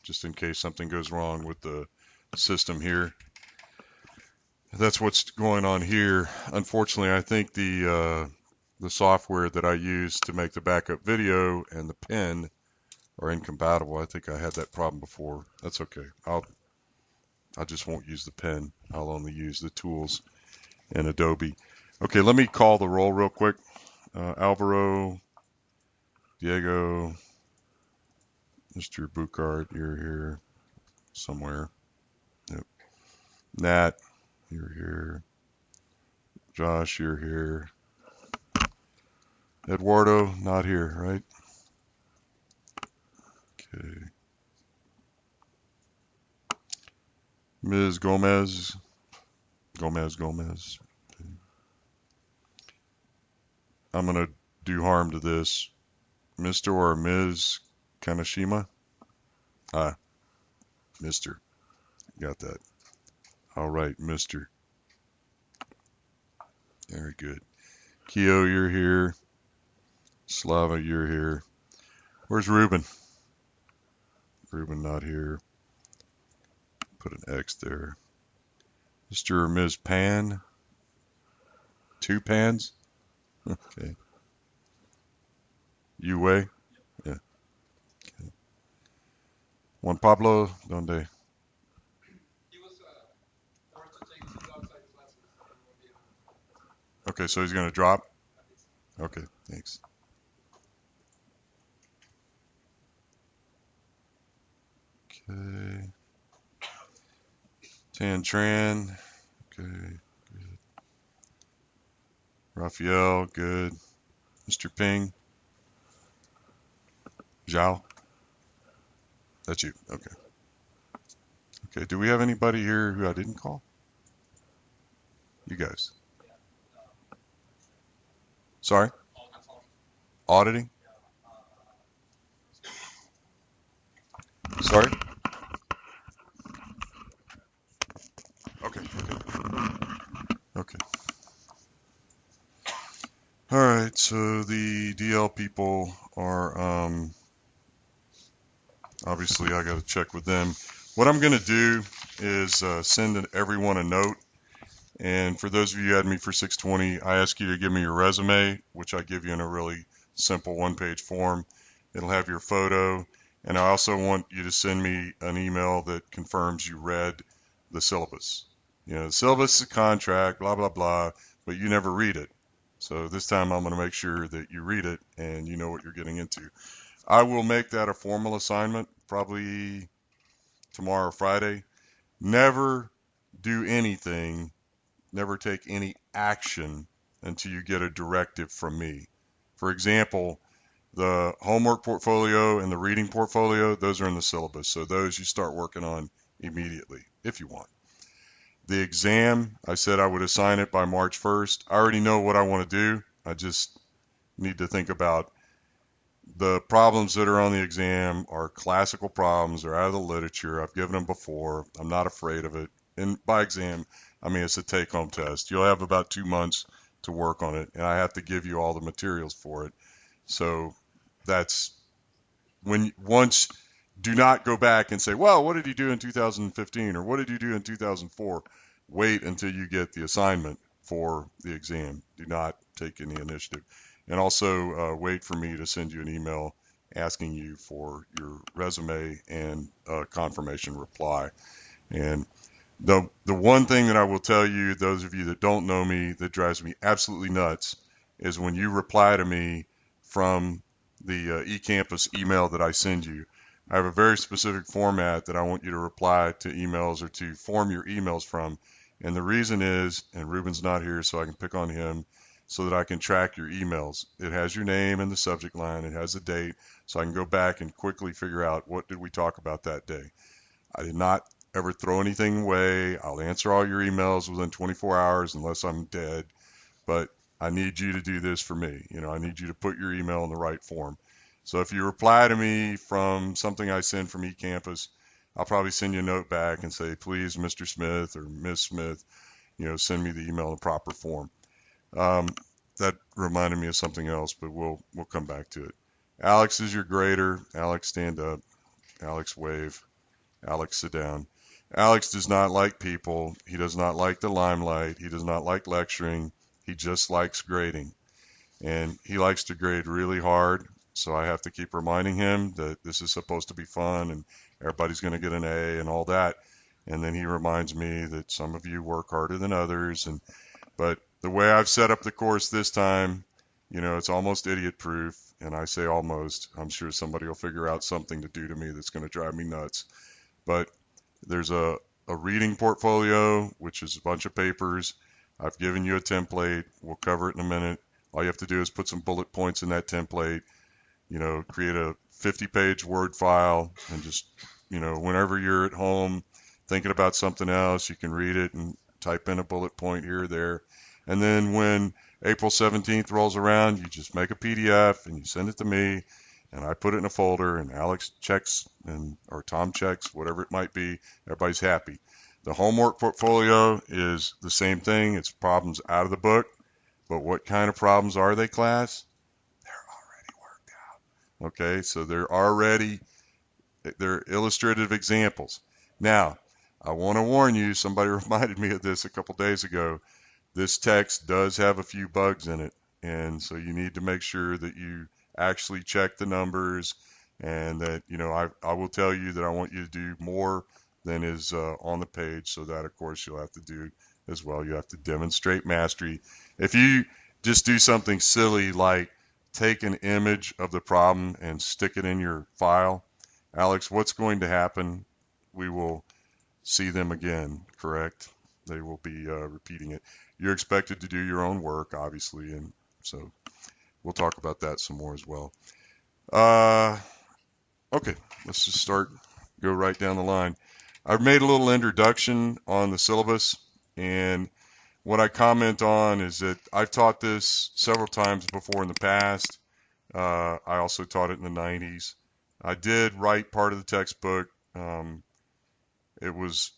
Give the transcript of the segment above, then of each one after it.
just in case something goes wrong with the system here. That's what's going on here. Unfortunately, I think the software that I use to make the backup video and the pen are incompatible. I think I had that problem before. That's okay. I just won't use the pen. I'll only use the tools in Adobe. Okay, let me call the roll real quick. Alvaro, Diego, Mr. Buchard, you're here somewhere. Yep. Nat, you're here. Josh, you're here. Eduardo, not here, right? Okay. Ms. Gomez. Gomez. Okay. I'm going to do harm to this. Mr. or Ms. Kanashima? Mr. Got that. All right, Mr. Very good. Keo, you're here. Slava, you're here. Where's Ruben? Ruben not here. Put an X there. Mr. or Ms. Pan? Two pans? Okay. Yue? Yeah. Okay. Juan Pablo, donde? He was forced to take 2 outside classes and won't be able. Okay, so he's going to drop? Okay, thanks. Okay. Tan Tran. Okay, good. Raphael, good. Mr. Ping. Zhao. That's you. Okay. Okay, do we have anybody here who I didn't call? You guys. Sorry? Auditing? Sorry? Okay. Okay. All right, so the DL people are, obviously I got to check with them. What I'm going to do is send everyone a note. And for those of you who had me for 620, I ask you to give me your resume, which I give you in a really simple one-page form. It'll have your photo. And I also want you to send me an email that confirms you read the syllabus. You know, the syllabus is a contract, blah, blah, blah, but you never read it. So this time I'm going to make sure that you read it and you know what you're getting into. I will make that a formal assignment probably tomorrow or Friday. Never do anything, never take any action until you get a directive from me. For example, the homework portfolio and the reading portfolio, those are in the syllabus. So those you start working on immediately if you want. The exam, I said I would assign it by March 1st. I already know what I want to do. I just need to think about the problems that are on the exam are classical problems. They're out of the literature. I've given them before. I'm not afraid of it. And by exam, I mean it's a take-home test. You'll have about 2 months to work on it, and I have to give you all the materials for it. So that's once do not go back and say, well, what did you do in 2015 or what did you do in 2004? Wait until you get the assignment for the exam. Do not take any initiative. And also wait for me to send you an email asking you for your resume and confirmation reply. And the one thing that I will tell you, those of you that don't know me, that drives me absolutely nuts, is when you reply to me from the eCampus email that I send you. I have a very specific format that I want you to reply to emails or to form your emails from. And the reason is, and Ruben's not here, so I can pick on him, so that I can track your emails. It has your name and the subject line. It has a date, so I can go back and quickly figure out what did we talk about that day. I did not ever throw anything away. I'll answer all your emails within 24 hours unless I'm dead. But I need you to do this for me. You know, I need you to put your email in the right form. So if you reply to me from something I send from eCampus, I'll probably send you a note back and say, please, Mr. Smith or Ms. Smith, you know, send me the email in the proper form. That reminded me of something else, but we'll come back to it. Alex is your grader. Alex, stand up. Alex, wave. Alex, sit down. Alex does not like people. He does not like the limelight. He does not like lecturing. He just likes grading. And he likes to grade really hard. So I have to keep reminding him that this is supposed to be fun and everybody's going to get an A and all that. And then he reminds me that some of you work harder than others. But the way I've set up the course this time, it's almost idiot proof. And I say almost. I'm sure somebody will figure out something to do to me that's going to drive me nuts. But there's a reading portfolio, which is a bunch of papers. I've given you a template. We'll cover it in a minute. All you have to do is put some bullet points in that template, create a 50-page Word file, and just, whenever you're at home thinking about something else, you can read it and type in a bullet point here or there. And then when April 17th rolls around, you just make a PDF and you send it to me, and I put it in a folder, and Alex checks or Tom checks, whatever it might be. Everybody's happy. The homework portfolio is the same thing. It's problems out of the book. But what kind of problems are they, class? They're already worked out. Okay, so they're illustrative examples. Now, I want to warn you, somebody reminded me of this a couple days ago. This text does have a few bugs in it, and so you need to make sure that you actually check the numbers, and that, I will tell you that I want you to do more than is on the page, so that, of course, you'll have to do as well. You have to demonstrate mastery. If you just do something silly like take an image of the problem and stick it in your file, Alex, what's going to happen? We will see them again, correct? They will be repeating it. You're expected to do your own work, obviously, and so we'll talk about that some more as well. Okay, let's just go right down the line. I've made a little introduction on the syllabus, and what I comment on is that I've taught this several times before in the past. I also taught it in the 90s. I did write part of the textbook. It was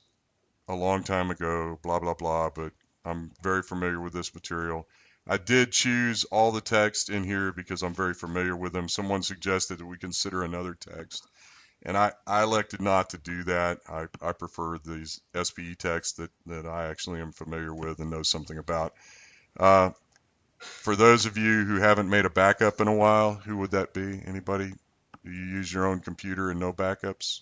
a long time ago, blah, blah, blah, but I'm very familiar with this material. I did choose all the text in here because I'm very familiar with them. Someone suggested that we consider another text, and I elected not to do that. I prefer these SPE texts that I actually am familiar with and know something about. For those of you who haven't made a backup in a while, who would that be? Anybody? Do you use your own computer and no backups?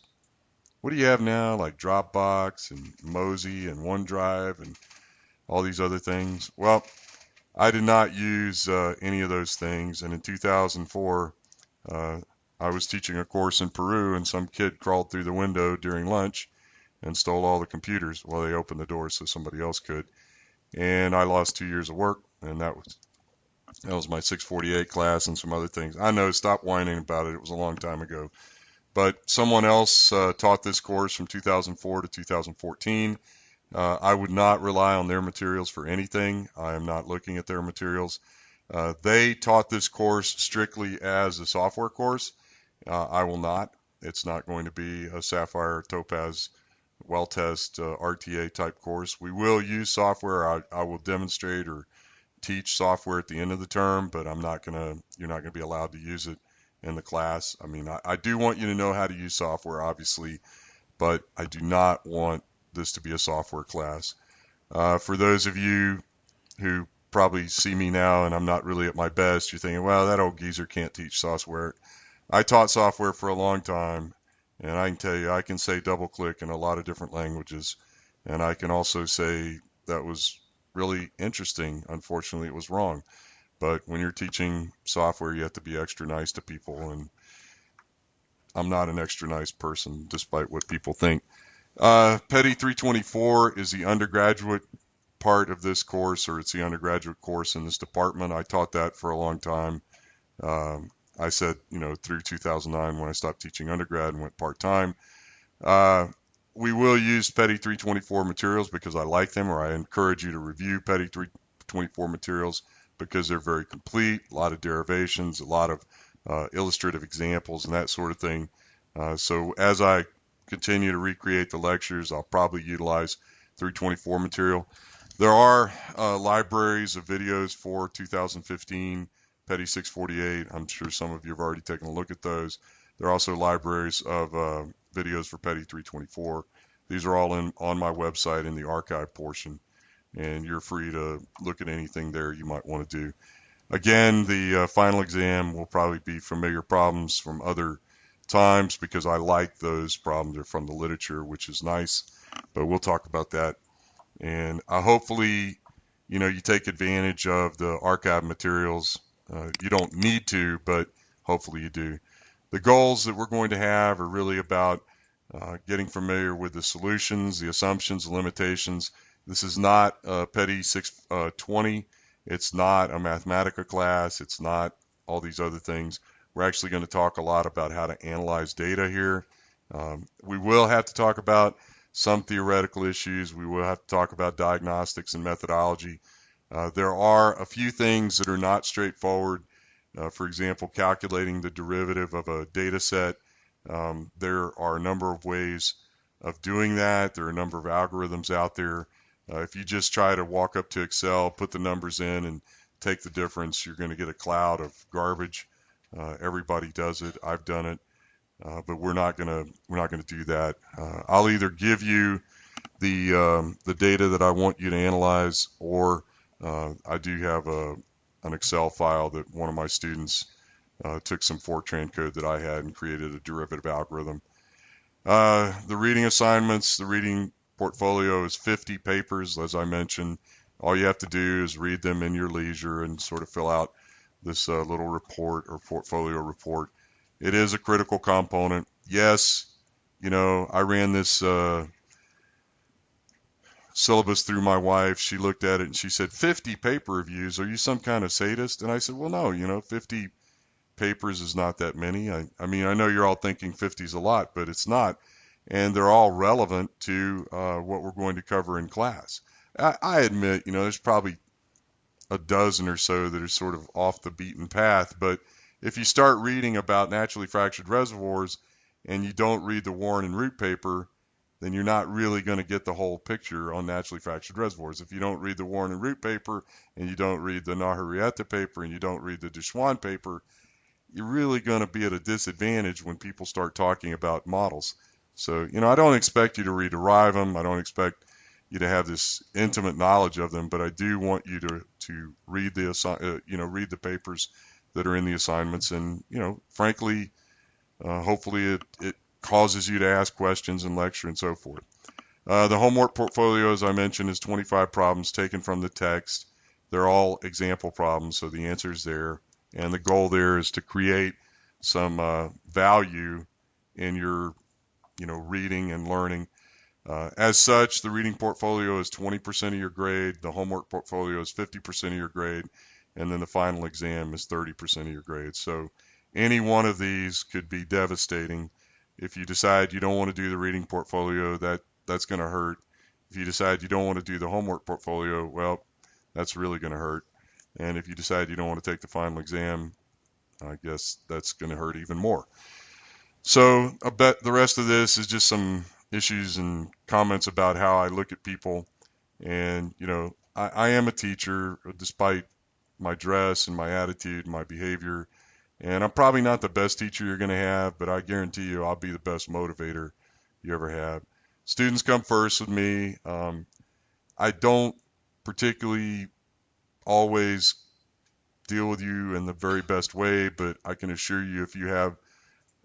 What do you have now? Like Dropbox and Mozy and OneDrive and all these other things? Well, I did not use any of those things. And in 2004, I was teaching a course in Peru, and some kid crawled through the window during lunch and stole all the computers. Well, they opened the door so somebody else could. And I lost 2 years of work, and that was my 648 class and some other things. I know, stop whining about it. It was a long time ago. But someone else taught this course from 2004 to 2014. I would not rely on their materials for anything. I am not looking at their materials. They taught this course strictly as a software course. I will not. It's not going to be a Sapphire, Topaz, well-test RTA type course. We will use software. I will demonstrate or teach software at the end of the term, but you're not gonna be allowed to use it in the class. I mean, I do want you to know how to use software, obviously, but I do not want this to be a software class. For those of you who probably see me now and I'm not really at my best, you're thinking, well, that old geezer can't teach software. I taught software for a long time, and I can tell you, I can say double click in a lot of different languages, and I can also say that was really interesting. Unfortunately, it was wrong. But when you're teaching software, you have to be extra nice to people, and I'm not an extra nice person, despite what people think. Petty 324 is the undergraduate part of this course, or it's the undergraduate course in this department. I taught that for a long time. I said, through 2009 when I stopped teaching undergrad and went part-time. We will use Petty 324 materials because I like them, or I encourage you to review Petty 324 materials because they're very complete, a lot of derivations, a lot of illustrative examples and that sort of thing. So as I continue to recreate the lectures, I'll probably utilize 324 material. There are libraries of videos for 2015 Petty 648. I'm sure some of you have already taken a look at those. There are also libraries of videos for Petty 324. These are all on my website in the archive portion, and you're free to look at anything there you might want to do. Again, the final exam will probably be familiar problems from other times because I like those problems. They're from the literature, which is nice, but we'll talk about that. And hopefully, you take advantage of the archive materials. You don't need to, but hopefully you do. The goals that we're going to have are really about getting familiar with the solutions, the assumptions, the limitations. This is not Petty 620. It's not a Mathematica class. It's not all these other things. We're actually going to talk a lot about how to analyze data here. We will have to talk about some theoretical issues. We will have to talk about diagnostics and methodology. There are a few things that are not straightforward. For example, calculating the derivative of a data set. There are a number of ways of doing that. There are a number of algorithms out there. If you just try to walk up to Excel, put the numbers in, and take the difference, you're going to get a cloud of garbage. Everybody does it. I've done it, but we're not going to do that. I'll either give you the data that I want you to analyze, or I do have an Excel file that one of my students took some Fortran code that I had and created a derivative algorithm. The reading assignments, the reading portfolio is 50 papers, as I mentioned. All you have to do is read them in your leisure and sort of fill out this little report or portfolio report. It is a critical component. Yes, I ran this syllabus through my wife. She looked at it and she said, 50 paper reviews, are you some kind of sadist? And I said, well, no, 50 papers is not that many. I mean, I know you're all thinking 50 is a lot, but it's not. And they're all relevant to what we're going to cover in class. I admit, there's probably a dozen or so that are sort of off the beaten path, but if you start reading about naturally fractured reservoirs and you don't read the Warren and Root paper, then you're not really going to get the whole picture on naturally fractured reservoirs. If you don't read the Warren and Root paper, and you don't read the Nahurieta paper, and you don't read the Duchesnois paper, you're really going to be at a disadvantage when people start talking about models. So, I don't expect you to rederive them. I don't expect you to have this intimate knowledge of them, but I do want you to read read the papers that are in the assignments, and frankly, hopefully it causes you to ask questions in lecture and so forth. The homework portfolio, as I mentioned, is 25 problems taken from the text. They're all example problems, so the answer is there. And the goal there is to create some value in your, reading and learning. As such, the reading portfolio is 20% of your grade. The homework portfolio is 50% of your grade. And then the final exam is 30% of your grade. So any one of these could be devastating. If you decide you don't want to do the reading portfolio, that's going to hurt. If you decide you don't want to do the homework portfolio, well, that's really going to hurt. And if you decide you don't want to take the final exam, I guess that's going to hurt even more. So I bet the rest of this is just some issues and comments about how I look at people. And, I am a teacher despite my dress and my attitude and my behavior. And I'm probably not the best teacher you're going to have, but I guarantee you I'll be the best motivator you ever have. Students come first with me. I don't particularly always deal with you in the very best way, but I can assure you if you have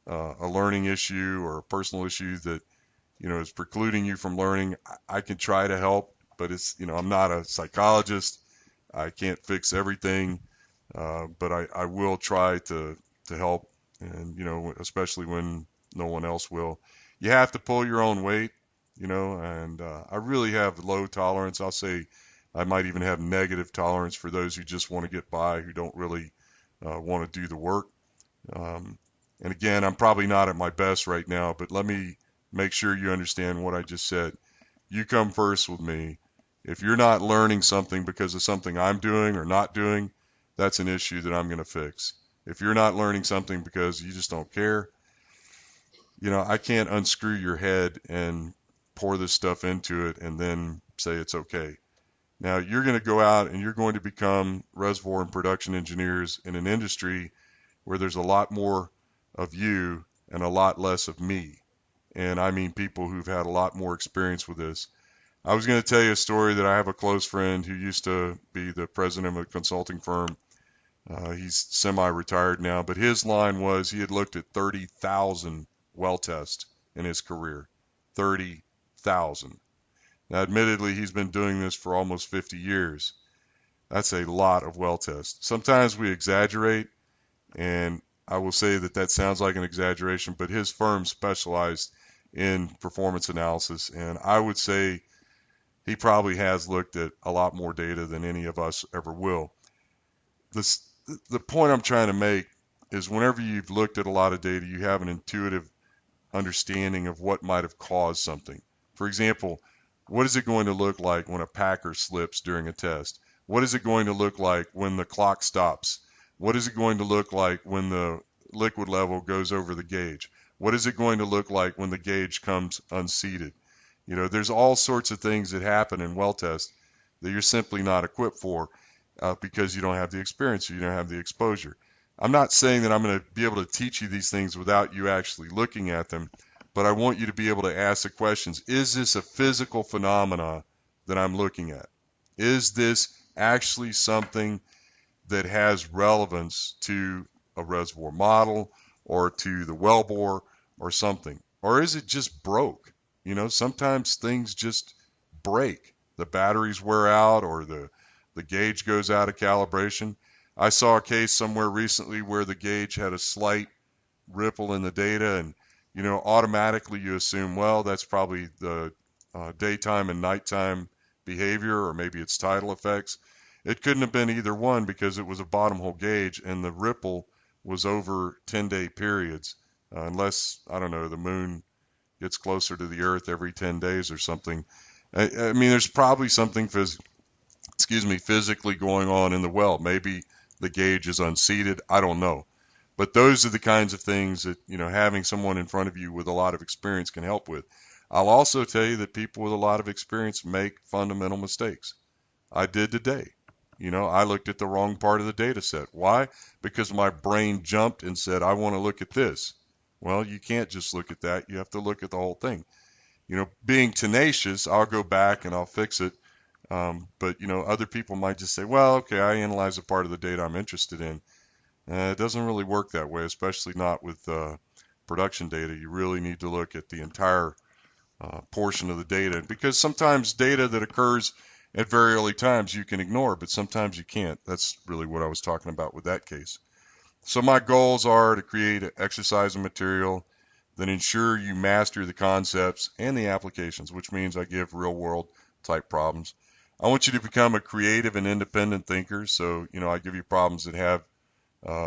a learning issue or a personal issue that is precluding you from learning, I can try to help, but I'm not a psychologist. I can't fix everything, but I will try to help, and especially when no one else will. You have to pull your own weight, and I really have low tolerance. I'll say I might even have negative tolerance for those who just want to get by, who don't really want to do the work. And again, I'm probably not at my best right now, but let me make sure you understand what I just said. You come first with me. If you're not learning something because of something I'm doing or not doing, that's an issue that I'm going to fix. If you're not learning something because you just don't care, I can't unscrew your head and pour this stuff into it and then say it's okay. Now, you're going to go out and you're going to become reservoir and production engineers in an industry where there's a lot more of you and a lot less of me. and I mean people who've had a lot more experience with this. I was going to tell you a story that I have a close friend who used to be the president of a consulting firm. He's semi-retired now, but his line was he had looked at 30,000 well tests in his career. 30,000. Now, admittedly, he's been doing this for almost 50 years. That's a lot of well tests. Sometimes we exaggerate, and I will say that that sounds like an exaggeration, but his firm specialized in performance analysis, and I would say he probably has looked at a lot more data than any of us ever will. This, the point I'm trying to make is whenever you've looked at a lot of data, you have an intuitive understanding of what might have caused something. For example, what is it going to look like when a packer slips during a test? What is it going to look like when the clock stops? What is it going to look like when the liquid level goes over the gauge? What is it going to look like when the gauge comes unseated? You know, there's all sorts of things that happen in well tests that you're simply not equipped for because you don't have the experience or you don't have the exposure. I'm not saying that I'm going to be able to teach you these things without you actually looking at them, but I want you to be able to ask the questions. Is this a physical phenomena that I'm looking at? Is this actually something that has relevance to a reservoir model or to the wellbore or something? Or is it just broke? You know, sometimes things just break. The batteries wear out or the gauge goes out of calibration. I saw a case somewhere recently where the gauge had a slight ripple in the data, and you know, automatically you assume, well, that's probably the daytime and nighttime behavior, or maybe it's tidal effects. It couldn't have been either one because it was a bottom hole gauge, and the ripple was over 10-day periods, unless, I don't know, the moon gets closer to the Earth every 10 days or something. I mean, there's probably something physically going on in the well. Maybe the gauge is unseated. I don't know. But those are the kinds of things that, you know, having someone in front of you with a lot of experience can help with. I'll also tell you that people with a lot of experience make fundamental mistakes. I did today. You know, I looked at the wrong part of the data set. Why? Because my brain jumped and said, I want to look at this. Well, you can't just look at that. You have to look at the whole thing. You know, being tenacious, I'll go back and I'll fix it. But, you know, other people might just say, well, okay, I analyze a part of the data I'm interested in. It doesn't really work that way, especially not with production data. You really need to look at the entire portion of the data because sometimes data that occurs at very early times you can ignore, but sometimes you can't. That's really what I was talking about with that case. So my goals are to create exercise and material that ensure you master the concepts and the applications, which means I give real world type problems. I want you to become a creative and independent thinker. So, you know, I give you problems that have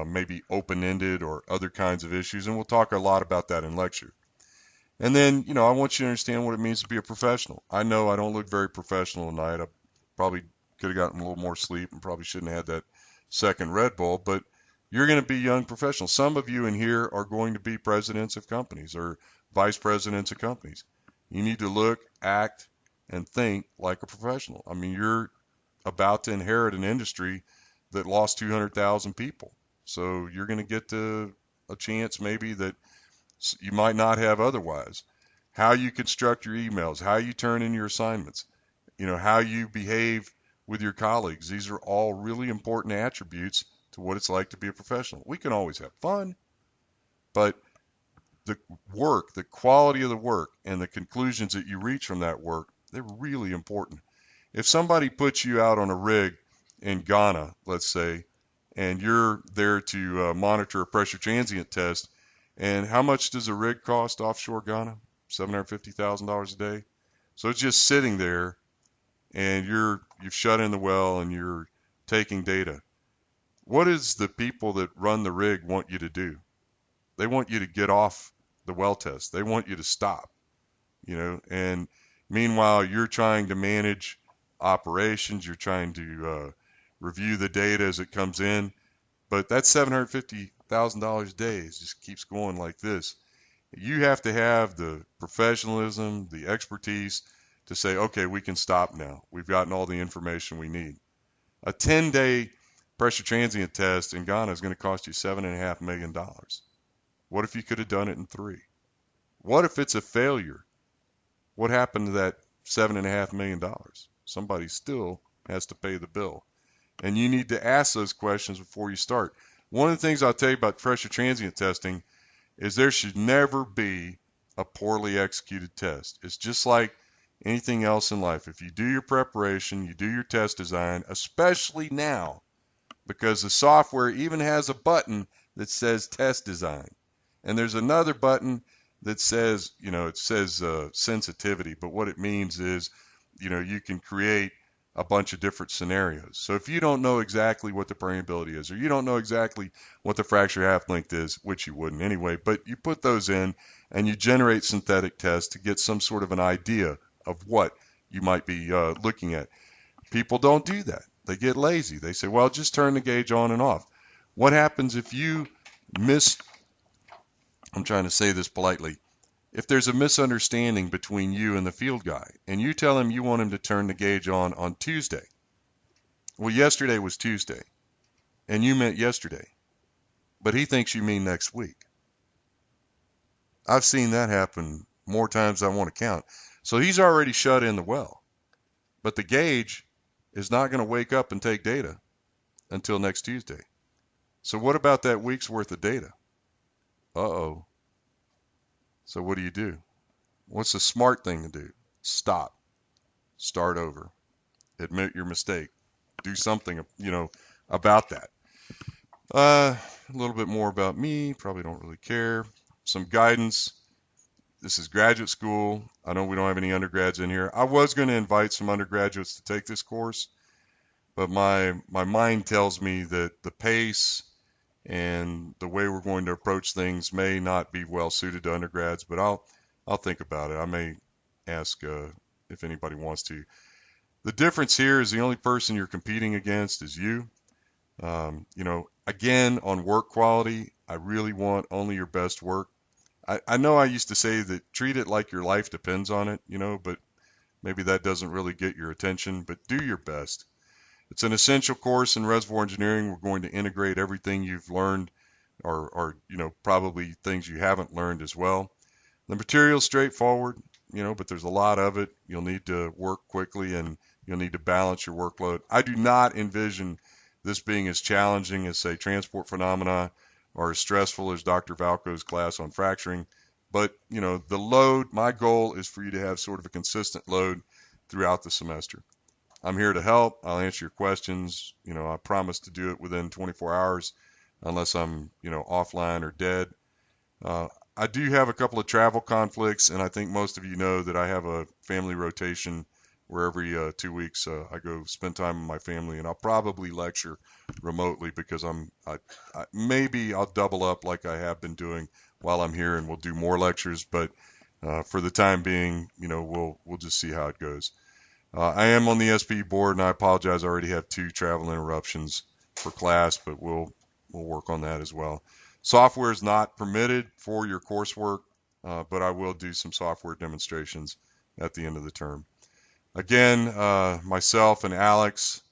maybe open-ended or other kinds of issues, and we'll talk a lot about that in lecture. And then, you know, I want you to understand what it means to be a professional. I know I don't look very professional tonight. I probably could have gotten a little more sleep and probably shouldn't have had that second Red Bull, but you're going to be young professionals. Some of you in here are going to be presidents of companies or vice presidents of companies. You need to look, act, and think like a professional. I mean, you're about to inherit an industry that lost 200,000 people. So you're going to get to a chance maybe that you might not have otherwise. How you construct your emails, how you turn in your assignments, you know, how you behave with your colleagues. These are all really important attributes to what it's like to be a professional. We can always have fun, but the work, the quality of the work, and the conclusions that you reach from that work, they're really important. If somebody puts you out on a rig in Ghana, let's say, and you're there to monitor a pressure transient test, and how much does a rig cost offshore Ghana? $750,000 a day. So it's just sitting there, and you've shut in the well and you're taking data. What does the people that run the rig want you to do? They want you to get off the well test. They want you to stop, you know, and meanwhile you're trying to manage operations, you're trying to review the data as it comes in, but that $750,000 a day just keeps going like this. You have to have the professionalism, the expertise to say, okay, we can stop now. We've gotten all the information we need. A 10-day pressure transient test in Ghana is going to cost you $7.5 million. What if you could have done it in 3? What if it's a failure? What happened to that $7.5 million? Somebody still has to pay the bill. And you need to ask those questions before you start. One of the things I'll tell you about pressure transient testing is there should never be a poorly executed test. It's just like anything else in life. If you do your preparation, you do your test design, especially now, because the software even has a button that says test design. And there's another button that says, it says sensitivity, but what it means is, you can create a bunch of different scenarios. So if you don't know exactly what the permeability is, or you don't know exactly what the fracture half length is, which you wouldn't anyway, but you put those in and you generate synthetic tests to get some sort of an idea of what you might be looking at. People don't do that. They get lazy. They say, well, just turn the gauge on and off. What happens if you miss, I'm trying to say this politely, if there's a misunderstanding between you and the field guy, and you tell him you want him to turn the gauge on Tuesday. Well, yesterday was Tuesday, and you meant yesterday, but he thinks you mean next week. I've seen that happen more times than I want to count. So he's already shut in the well, but the gauge is not going to wake up and take data until next Tuesday. So what about that week's worth of data? Uh-oh. So what do? What's the smart thing to do? Stop. Start over. Admit your mistake. Do something, about that. A little bit more about me. Probably don't really care. Some guidance. This is graduate school. I know we don't have any undergrads in here. I was going to invite some undergraduates to take this course, but my mind tells me that the pace and the way we're going to approach things may not be well suited to undergrads, but I'll think about it. I may ask if anybody wants to. The difference here is the only person you're competing against is you. Again, on work quality, I really want only your best work. I know I used to say that treat it like your life depends on it, but maybe that doesn't really get your attention, but do your best. It's an essential course in reservoir engineering. We're going to integrate everything you've learned or probably things you haven't learned as well. The material's straightforward, but there's a lot of it. You'll need to work quickly and you'll need to balance your workload. I do not envision this being as challenging as, say, transport phenomena or as stressful as Dr. Valco's class on fracturing. But, the load, my goal is for you to have sort of a consistent load throughout the semester. I'm here to help. I'll answer your questions. I promise to do it within 24 hours unless I'm, offline or dead. I do have a couple of travel conflicts, and I think most of you know that I have a family rotation where every 2 weeks I go spend time with my family, and I'll probably lecture remotely because maybe I'll double up like I have been doing while I'm here, and we'll do more lectures. But for the time being, we'll just see how it goes. I am on the SP board, and I apologize. I already have 2 travel interruptions for class, but we'll work on that as well. Software is not permitted for your coursework, but I will do some software demonstrations at the end of the term. Again, myself and Alex,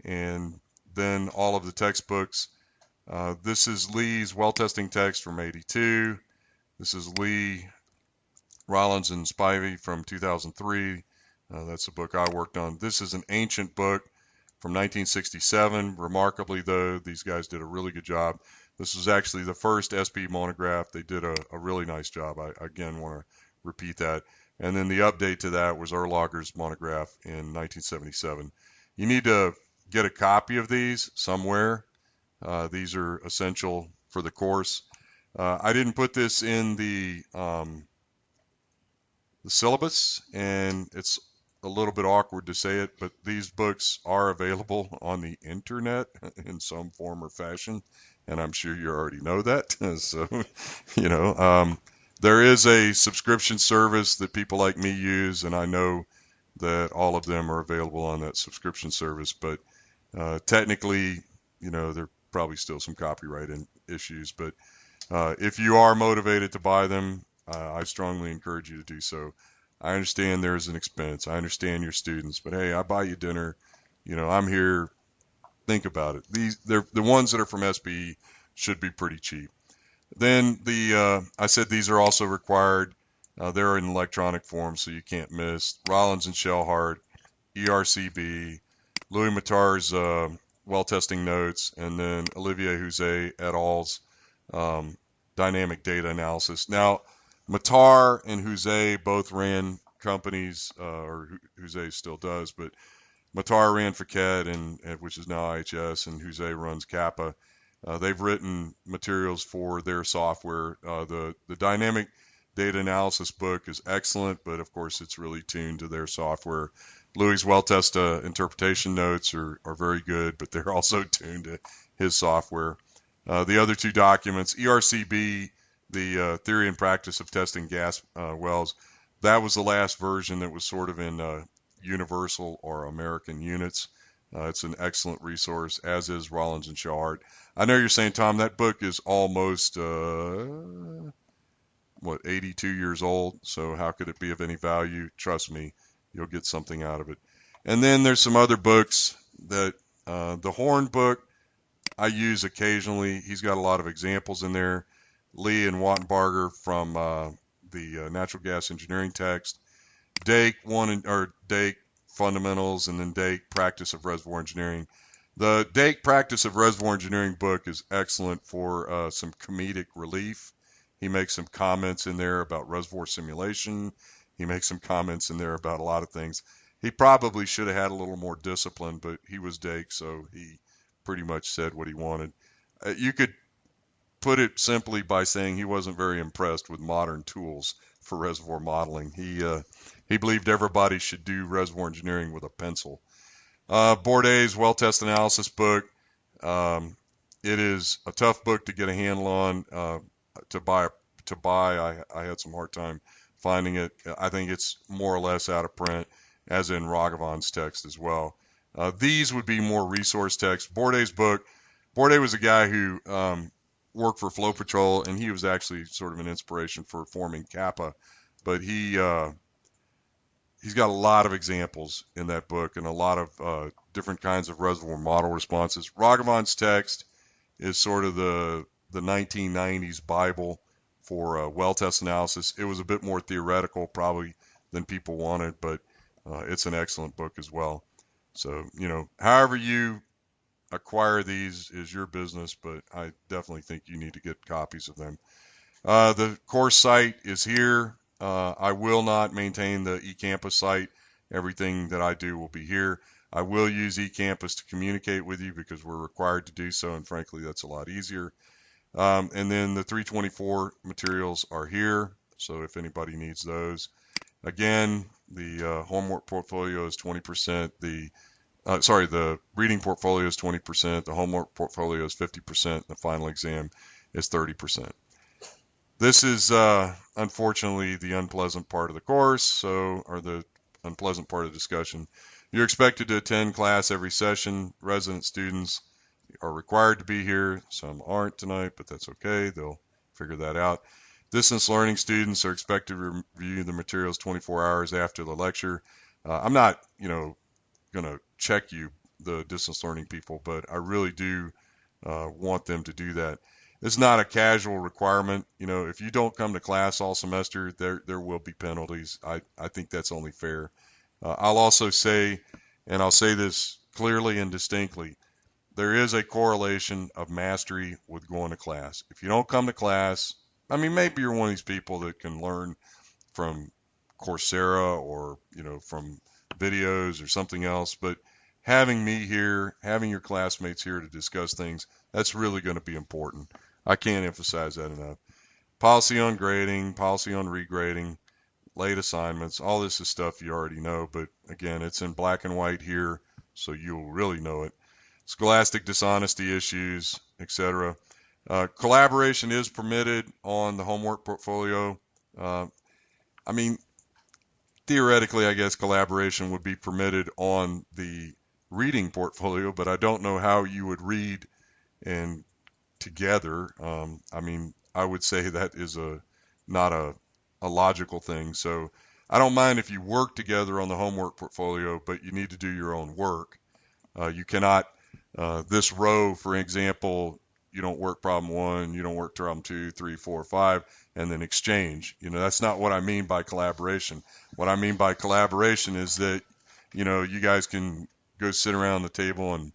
and then all of the textbooks. This is Lee's well testing text from '82. This is Lee, Rollins, and Spivey from 2003. That's the book I worked on. This is an ancient book from 1967. Remarkably, though, these guys did a really good job. This was actually the first SP monograph. They did a really nice job. I again want to repeat that. And then the update to that was Erlager's monograph in 1977. You need to get a copy of these somewhere. These are essential for the course. I didn't put this in the syllabus, and it's a little bit awkward to say it, but these books are available on the internet in some form or fashion, and I'm sure you already know that. So, there is a subscription service that people like me use, and I know that all of them are available on that subscription service, but technically, there are probably still some copyright issues, but if you are motivated to buy them, I strongly encourage you to do so. I understand there's an expense. I understand you're students, but hey, I buy you dinner. I'm here. Think about it. The ones that are from SPE should be pretty cheap. Then I said these are also required. They're in electronic form, so you can't miss. Rollins and Shellhart, ERCB, Louis Matar's well testing notes, and then Olivier Houzé et al.'s um, dynamic data analysis. Now, Matar and Houzé both ran companies, or Houzé still does, but Matar ran for CAD, which is now IHS, and Jose runs Kappa. They've written materials for their software. The dynamic data analysis book is excellent, but of course it's really tuned to their software. Louis' well test interpretation notes are very good, but they're also tuned to his software. The other two documents, ERCB, the theory and practice of testing gas wells, that was the last version that was sort of in universal or American units. It's an excellent resource, as is Rollins and Shellhart. I know you're saying, Tom, that book is almost, 82 years old, so how could it be of any value? Trust me, you'll get something out of it. And then there's some other books that, the Horn book, I use occasionally. He's got a lot of examples in there. Lee and Wattenbarger from the natural gas engineering text. Dake Dake fundamentals, and then Dake practice of reservoir engineering. The Dake practice of reservoir engineering book is excellent for some comedic relief. He makes some comments in there about reservoir simulation. He makes some comments in there about a lot of things. He probably should have had a little more discipline, but he was Dake, so he pretty much said what he wanted. You could put it simply by saying he wasn't very impressed with modern tools for reservoir modeling. He believed everybody should do reservoir engineering with a pencil. Bourdais' well test analysis book. It is a tough book to get a handle on. To buy, I had some hard time finding it. I think it's more or less out of print, as in Raghavan's text as well. These would be more resource text. Bourdais' book. Bourdais was a guy who worked for Flow Patrol, and he was actually sort of an inspiration for forming Kappa. But he's got a lot of examples in that book and a lot of different kinds of reservoir model responses. Raghavan's text is sort of the 1990s Bible for well test analysis. It was a bit more theoretical probably than people wanted, but it's an excellent book as well. So, however you acquire these is your business, but I definitely think you need to get copies of them. The course site is here. I will not maintain the eCampus site. Everything that I do will be here. I will use eCampus to communicate with you because we're required to do so, and frankly, that's a lot easier. And then the 324 materials are here, so if anybody needs those. Again, the homework portfolio is 20%. The reading portfolio is 20%. The homework portfolio is 50%. The final exam is 30%. This is unfortunately the unpleasant part of the course, or the unpleasant part of the discussion. You're expected to attend class every session. Resident students are required to be here. Some aren't tonight, but that's okay. They'll figure that out. Distance learning students are expected to review the materials 24 hours after the lecture. I'm not, going to check you, the distance learning people, but I really do want them to do that. It's not a casual requirement. If you don't come to class all semester, there will be penalties. I think that's only fair. I'll also say, and I'll say this clearly and distinctly, there is a correlation of mastery with going to class. If you don't come to class, maybe you're one of these people that can learn from Coursera or, from videos or something else, but having me here, having your classmates here to discuss things, that's really going to be important. I can't emphasize that enough. Policy on grading, policy on regrading, late assignments, all this is stuff you already know, but again, it's in black and white here, so you'll really know it. Scholastic dishonesty issues, etc. Collaboration is permitted on the homework portfolio. Theoretically, I guess collaboration would be permitted on the reading portfolio, but I don't know how you would read and together. I would say that is not a logical thing. So I don't mind if you work together on the homework portfolio, but you need to do your own work. You cannot, this row, for example, you don't work problem one, you don't work problem two, three, four, five, and then exchange. That's not what I mean by collaboration. What I mean by collaboration is that, you guys can go sit around the table and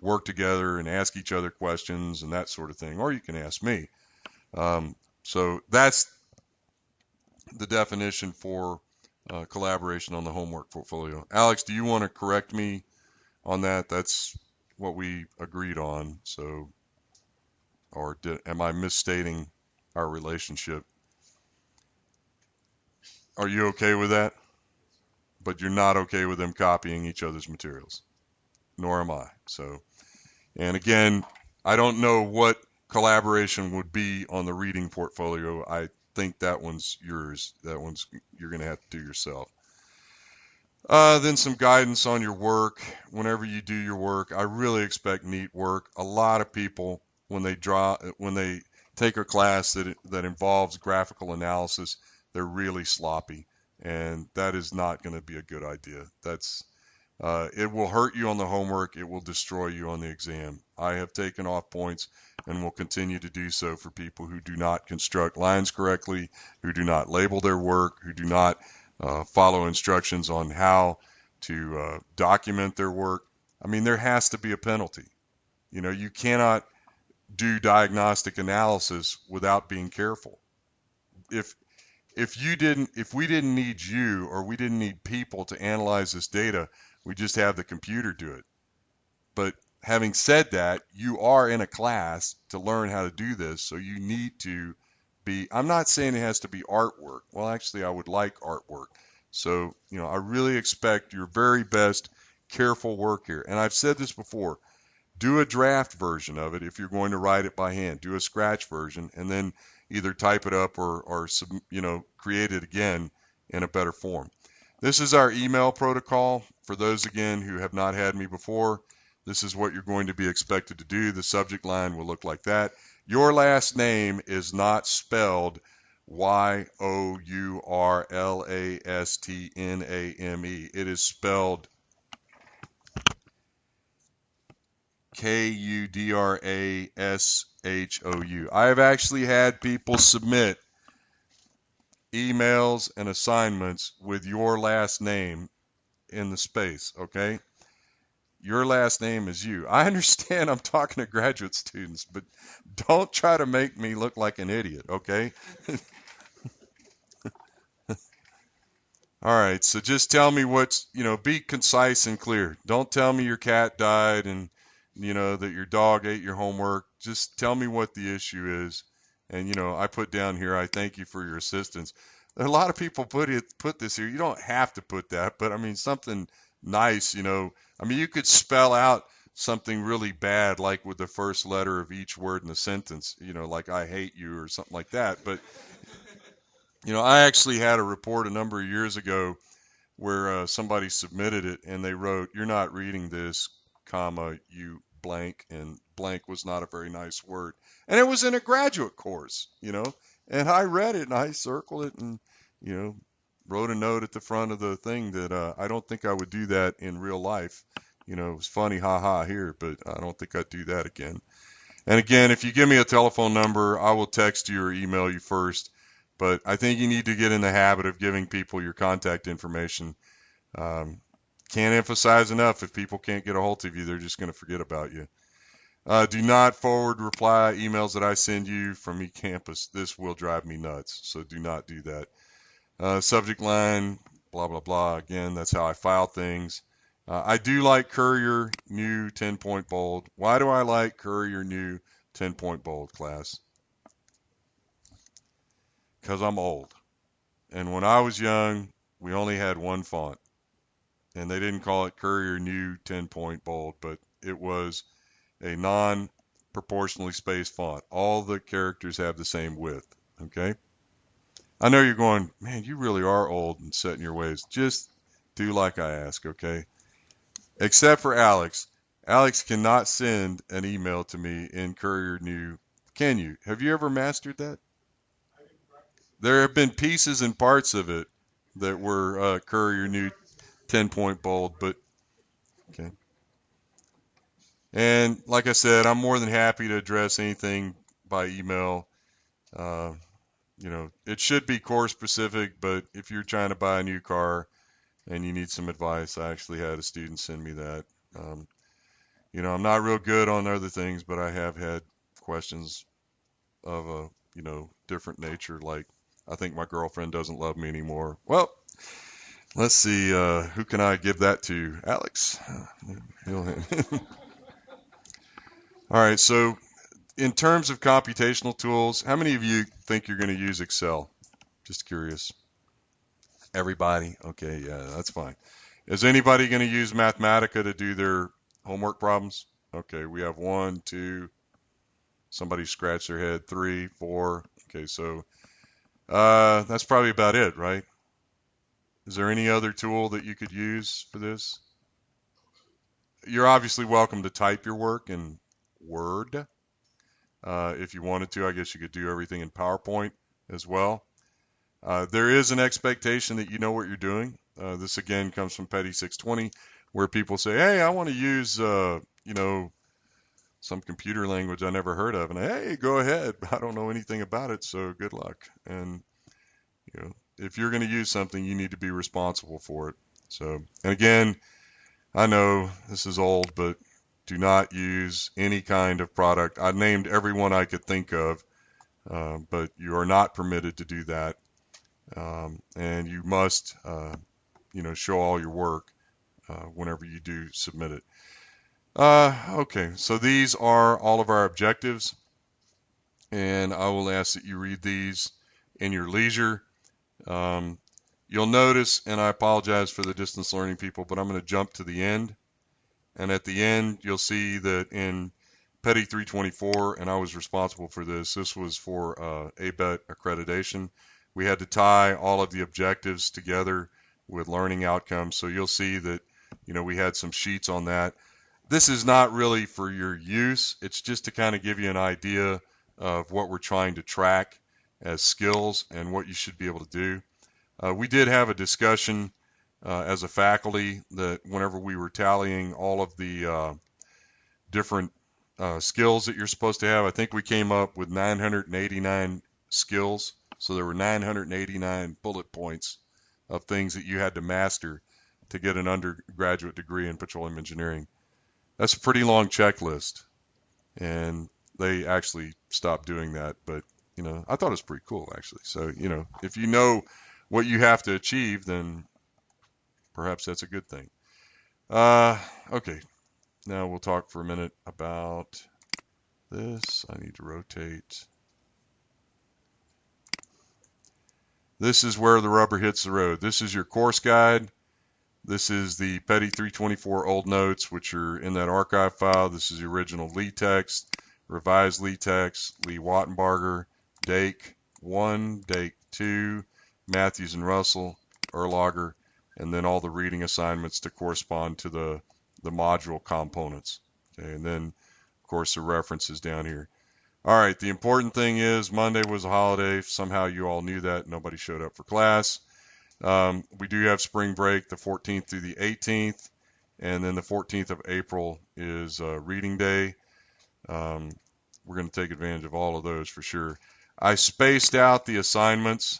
work together and ask each other questions and that sort of thing, or you can ask me. So that's the definition for collaboration on the homework portfolio. Alex, do you want to correct me on that? That's what we agreed on. So, or am I misstating our relationship? Are you okay with that? But you're not okay with them copying each other's materials, nor am I. So, and again, I don't know what collaboration would be on the reading portfolio. I think that one's yours. That one's you're going to have to do yourself. Then some guidance on your work. Whenever you do your work, I really expect neat work. A lot of people, when they take a class that involves graphical analysis, they're really sloppy, and that is not going to be a good idea. It will hurt you on the homework. It will destroy you on the exam. I have taken off points and will continue to do so for people who do not construct lines correctly, who do not label their work, who do not follow instructions on how to document their work. I mean, there has to be a penalty. You cannot do diagnostic analysis without being careful. If if we didn't need you or we didn't need people to analyze this data, we just have the computer do it. But having said that, you are in a class to learn how to do this, so you need to be, I'm not saying it has to be artwork. Well, actually, I would like artwork. So, I really expect your very best careful work here. And I've said this before, do a draft version of it if you're going to write it by hand. Do a scratch version and then either type it up or create it again in a better form. This is our email protocol. For those, again, who have not had me before, this is what you're going to be expected to do. The subject line will look like that. Your last name is not spelled Yourlastname. It is spelled Kudrashou. I have actually had people submit emails and assignments with your last name in the space, okay? Your last name is you. I understand I'm talking to graduate students, but don't try to make me look like an idiot, okay? All right, so just tell me be concise and clear. Don't tell me your cat died and, that your dog ate your homework. Just tell me what the issue is. And, I put down here, I thank you for your assistance. A lot of people put this here. You don't have to put that, but I mean, something nice, I mean, you could spell out something really bad, like with the first letter of each word in the sentence, like I hate you or something like that. But I actually had a report a number of years ago where somebody submitted it and they wrote, "You're not reading this, comma, you blank," and blank was not a very nice word. And it was in a graduate course, and I read it and I circled it and, you know, wrote a note at the front of the thing that I don't think I would do that in real life. It was funny, haha, here, but I don't think I'd do that again. And again, if you give me a telephone number, I will text you or email you first. But I think you need to get in the habit of giving people your contact information. Um, can't emphasize enough, if people can't get a hold of you, they're just going to forget about you. Do not forward reply emails that I send you from eCampus. This will drive me nuts, so do not do that. Subject line, blah, blah, blah. Again, that's how I file things. I do like Courier New 10-point bold. Why do I like Courier New 10-point bold, class? Because I'm old. And when I was young, we only had one font. And they didn't call it Courier New 10-point bold, but it was a non-proportionally spaced font. All the characters have the same width, okay? I know you're going, man, you really are old and set in your ways. Just do like I ask, okay? Except for Alex. Alex cannot send an email to me in Courier New. Can you? Have you ever mastered that? There have been pieces and parts of it that were Courier New 10-point bold, but okay. And like I said, I'm more than happy to address anything by email. Uh, it should be core specific, but if you're trying to buy a new car and you need some advice, I actually had a student send me that. Um, I'm not real good on other things, but I have had questions of a, different nature, like I think my girlfriend doesn't love me anymore. Well, let's see, who can I give that to? Alex. All right, so in terms of computational tools, how many of you think you're going to use Excel? Just curious. Everybody? Okay, yeah, that's fine. Is anybody going to use Mathematica to do their homework problems? Okay, we have one, two, somebody scratched their head, three, four. Okay, so that's probably about it, right? Is there any other tool that you could use for this? You're obviously welcome to type your work in Word. If you wanted to, I guess you could do everything in PowerPoint as well. There is an expectation that you know what you're doing. This again comes from Petty 620, where people say, "Hey, I want to use, some computer language I never heard of," and hey, go ahead. I don't know anything about it, so good luck. And if you're going to use something, you need to be responsible for it. So, and again, I know this is old, but do not use any kind of product. I named every one I could think of, but you are not permitted to do that. And you must, show all your work whenever you do submit it. Okay, so these are all of our objectives, and I will ask that you read these in your leisure. Um, you'll notice, and I apologize for the distance learning people, but I'm going to jump to the end. And at the end, you'll see that in Petty 324, and I was responsible for this. This was for ABET accreditation. We had to tie all of the objectives together with learning outcomes. So you'll see that, we had some sheets on that. This is not really for your use. It's just to kind of give you an idea of what we're trying to track as skills and what you should be able to do. We did have a discussion as a faculty that whenever we were tallying all of the different skills that you're supposed to have, I think we came up with 989 skills. So there were 989 bullet points of things that you had to master to get an undergraduate degree in petroleum engineering. That's a pretty long checklist, and they actually stopped doing that. But I thought it was pretty cool actually. So if you know what you have to achieve, then perhaps that's a good thing. Okay, now we'll talk for a minute about this. I need to rotate. This is where the rubber hits the road. This is your course guide. This is the Petty 324 old notes, which are in that archive file. This is the original Lee text, revised Lee text, Lee Wattenbarger, Dake 1, Dake 2, Matthews and Russell, Erlager, and then all the reading assignments to correspond to the module components. Okay, and then, of course, the references down here. All right, the important thing is Monday was a holiday. Somehow you all knew that. Nobody showed up for class. We do have spring break the 14th through the 18th, and then the 14th of April is reading day. We're going to take advantage of all of those for sure. I spaced out the assignments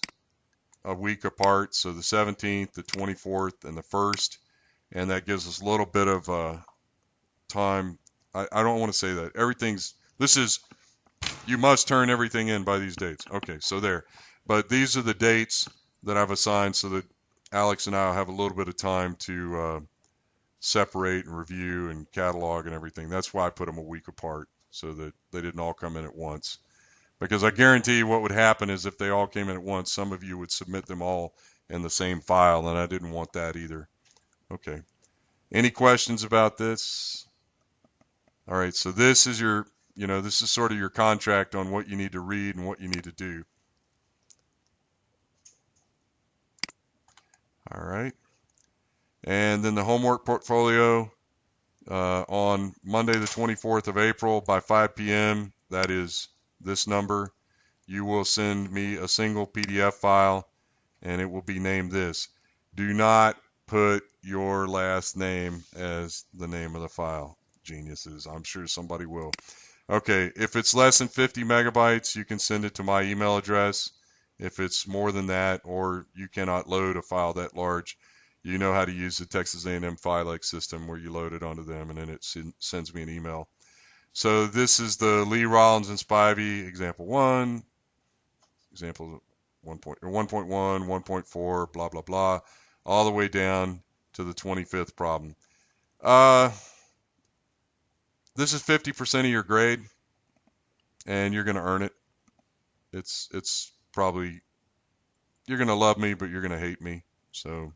a week apart, so the 17th, the 24th, and the 1st, and that gives us a little bit of time. I don't want to say that. You must turn everything in by these dates. Okay, so there. But these are the dates that I've assigned so that Alex and I will have a little bit of time to separate and review and catalog and everything. That's why I put them a week apart so that they didn't all come in at once. Because I guarantee you what would happen is if they all came in at once, some of you would submit them all in the same file, and I didn't want that either. Okay. Any questions about this? All right, so this is this is sort of your contract on what you need to read and what you need to do. All right. And then the homework portfolio on Monday the 24th of April by 5 p.m., that is this number, you will send me a single PDF file, and it will be named this. Do not put your last name as the name of the file. geniuses. I'm sure somebody will. Okay, if it's less than 50 megabytes, you can send it to my email address. If it's more than that, or you cannot load a file that large, you know how to use the Texas A&M FileX system where you load it onto them and then it sends me an email. So this is the Lee Rollins and Spivey example 1, example 1.1, 1.4, blah, blah, blah, all the way down to the 25th problem. This is 50% of your grade, and you're going to earn it. It's probably, you're going to love me, but you're going to hate me. So,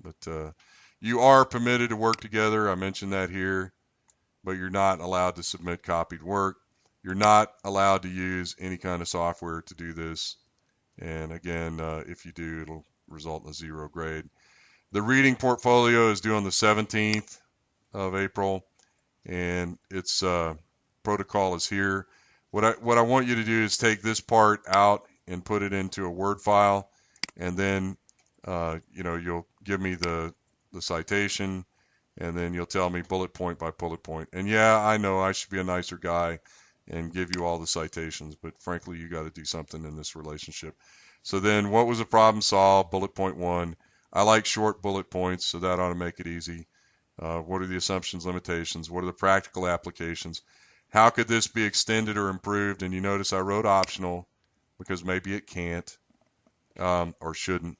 but you are permitted to work together. I mentioned that here, but you're not allowed to submit copied work. You're not allowed to use any kind of software to do this. And again, if you do, it'll result in a 0 grade. The reading portfolio is due on the 17th of April, and its protocol is here. What I want you to do is take this part out and put it into a Word file, and then you'll give me the citation, and then you'll tell me bullet point by bullet point. And yeah, I know I should be a nicer guy and give you all the citations, but frankly, you got to do something in this relationship. So then, what was the problem solved? Bullet point 1. I like short bullet points, so that ought to make it easy. What are the assumptions, limitations? What are the practical applications? How could this be extended or improved? And you notice I wrote optional because maybe it can't or shouldn't.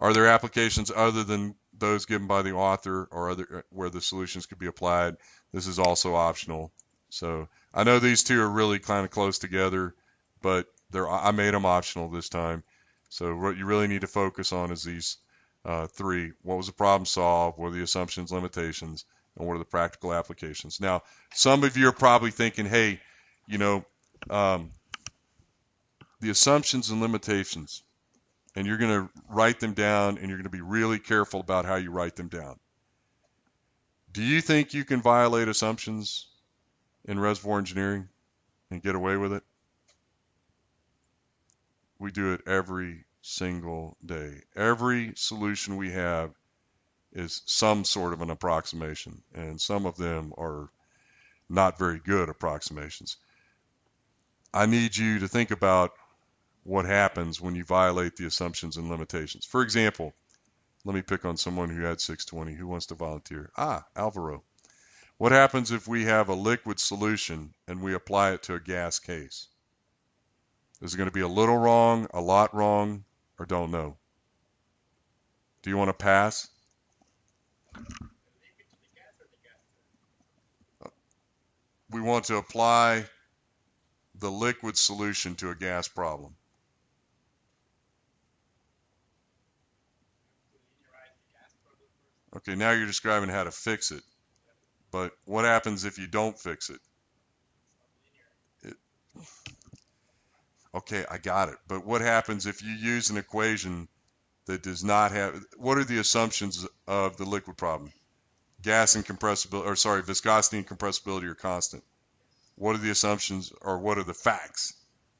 Are there applications other than those given by the author or other where the solutions could be applied? This is also optional. So I know these two are really kind of close together, but I made them optional this time. So what you really need to focus on is these 3. What was the problem solved? What are the assumptions, limitations, and what are the practical applications? Now, some of you are probably thinking, hey, the assumptions and limitations, and you're going to write them down, and you're going to be really careful about how you write them down. Do you think you can violate assumptions in reservoir engineering and get away with it? We do it every single day. Every solution we have is some sort of an approximation, and some of them are not very good approximations. I need you to think about what happens when you violate the assumptions and limitations. For example, let me pick on someone who had 620. Who wants to volunteer? Alvaro. What happens if we have a liquid solution and we apply it to a gas case? Is it going to be a little wrong, a lot wrong, or don't know? Do you want to pass? We want to apply the liquid solution to a gas problem. Okay, now you're describing how to fix it. But what happens if you don't fix it? Okay, I got it. But what happens if you use an equation that does not have, what are the assumptions of the liquid problem? Gas and viscosity and compressibility are constant. What are the assumptions, or what are the facts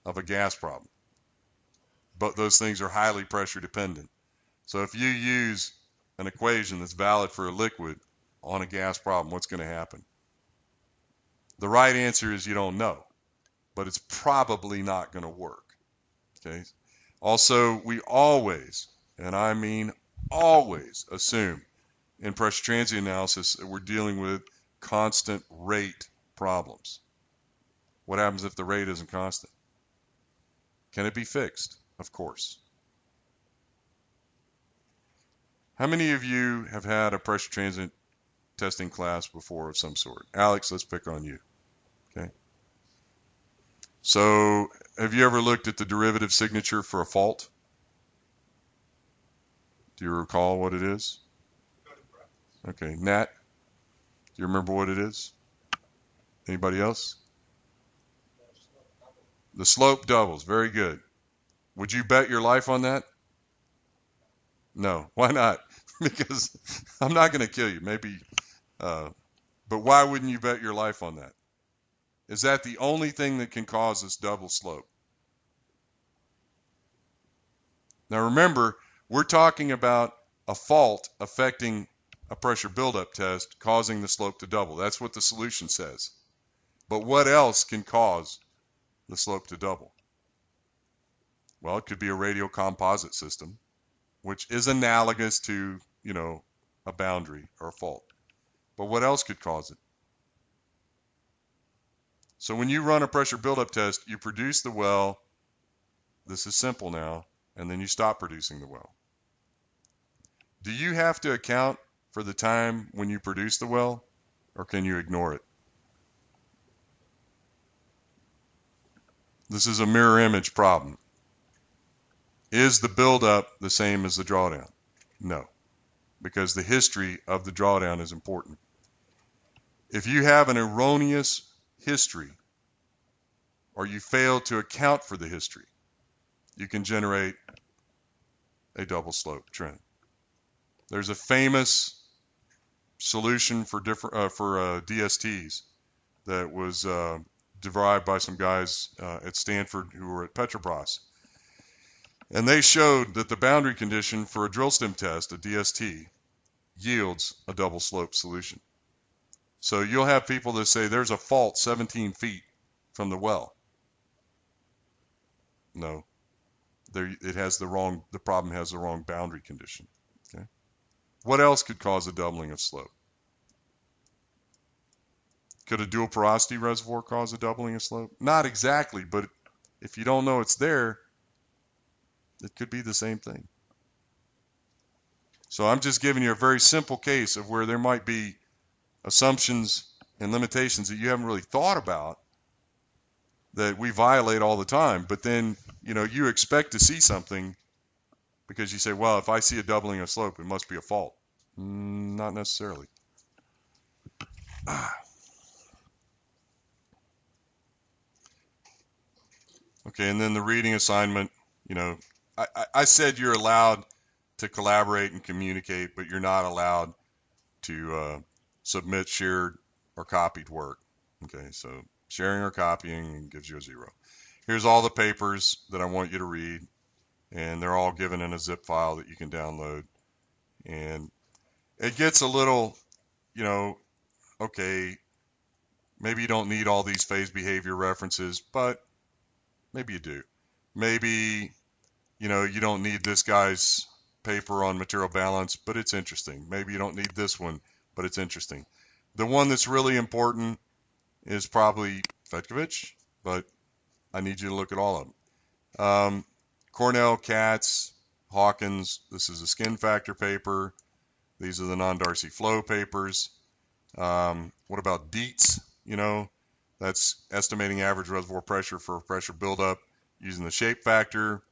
of a gas problem? But those things are highly pressure dependent. So if you use an equation that's valid for a liquid on a gas problem, what's going to happen? The right answer is you don't know, but it's probably not going to work. Okay. Also, we always, and I mean always, assume in pressure transient analysis that we're dealing with constant rate problems. What happens if the rate isn't constant? Can it be fixed? Of course. How many of you have had a pressure transient testing class before of some sort? Alex, let's pick on you. Okay. So have you ever looked at the derivative signature for a fault? Do you recall what it is? Okay. Nat, do you remember what it is? Anybody else? The slope doubles. Very good. Would you bet your life on that? No. Why not? Because I'm not going to kill you. Maybe, but why wouldn't you bet your life on that? Is that the only thing that can cause this double slope? Now remember, we're talking about a fault affecting a pressure buildup test causing the slope to double. That's what the solution says. But what else can cause the slope to double? Well, it could be a radial composite system, which is analogous to, a boundary or a fault. But what else could cause it? So when you run a pressure buildup test, you produce the well. This is simple now, and then you stop producing the well. Do you have to account for the time when you produce the well, or can you ignore it? This is a mirror image problem. Is the buildup the same as the drawdown? No, because the history of the drawdown is important. If you have an erroneous history, or you fail to account for the history, you can generate a double slope trend. There's a famous solution for DSTs that was derived by some guys at Stanford who were at Petrobras. And they showed that the boundary condition for a drill stem test, a DST, yields a double slope solution. So you'll have people that say there's a fault 17 feet from the well. No, the problem has the wrong boundary condition. Okay. What else could cause a doubling of slope? Could a dual porosity reservoir cause a doubling of slope? Not exactly, but if you don't know it's there, it could be the same thing. So I'm just giving you a very simple case of where there might be assumptions and limitations that you haven't really thought about that we violate all the time. But then, you expect to see something because you say, well, if I see a doubling of slope, it must be a fault. Not necessarily. Okay, and then the reading assignment, I said you're allowed to collaborate and communicate, but you're not allowed to submit shared or copied work. Okay, so sharing or copying gives you a 0. Here's all the papers that I want you to read, and they're all given in a zip file that you can download. And it gets a little, okay, maybe you don't need all these phase behavior references, but maybe you do. Maybe, you don't need this guy's paper on material balance, but it's interesting. Maybe you don't need this one, but it's interesting. The one that's really important is probably Fetkovich, but I need you to look at all of them. Cornell, Katz, Hawkins, this is a skin factor paper. These are the non-Darcy flow papers. What about Dietz? That's estimating average reservoir pressure for pressure buildup using the shape factor.